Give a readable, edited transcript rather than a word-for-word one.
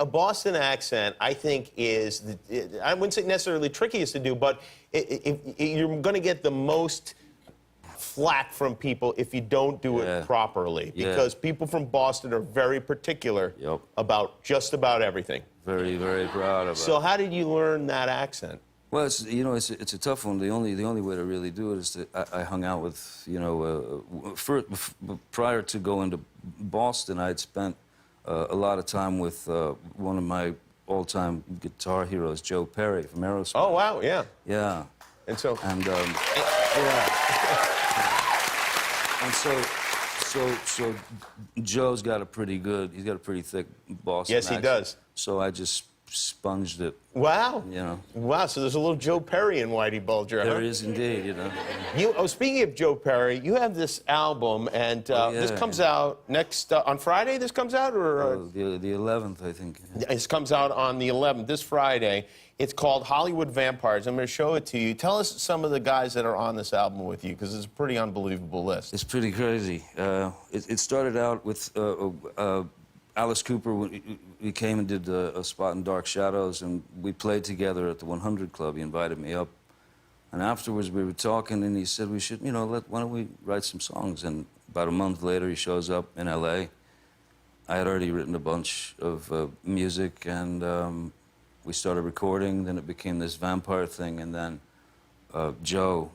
a Boston accent, I think, is, I wouldn't say necessarily trickiest to do, but you're going to get the most flack from people if you don't do it properly. Because people from Boston are very particular about just about everything. Very, very proud of it. So how did you learn that accent? Well, it's, you know, it's a tough one. The only way to really do it is that I hung out with, you know, prior to going to Boston, I had spent a lot of time with one of my all-time guitar heroes, Joe Perry from Aerosmith. Oh, wow, yeah. Yeah. And so... And, yeah. And so Joe's got a pretty good, he's got a pretty thick Boston accent. Yes, he does. So I just sponged it. Wow. You know. Wow, so there's a little Joe Perry in Whitey Bulger, huh? There is indeed, you know. Oh, speaking of Joe Perry, you have this album, and this comes out next, on Friday this comes out, or? The 11th, I think. It comes out on the 11th, this Friday. It's called Hollywood Vampires. I'm going to show it to you. Tell us some of the guys that are on this album with you, because it's a pretty unbelievable list. It's pretty crazy. It started out with Alice Cooper. We came and did a spot in Dark Shadows, and we played together at the 100 Club. He invited me up. And afterwards, we were talking, and he said, we should, you know, why don't we write some songs? And about a month later, he shows up in L.A. I had already written a bunch of music, and we started recording. Then it became this vampire thing, and then Joe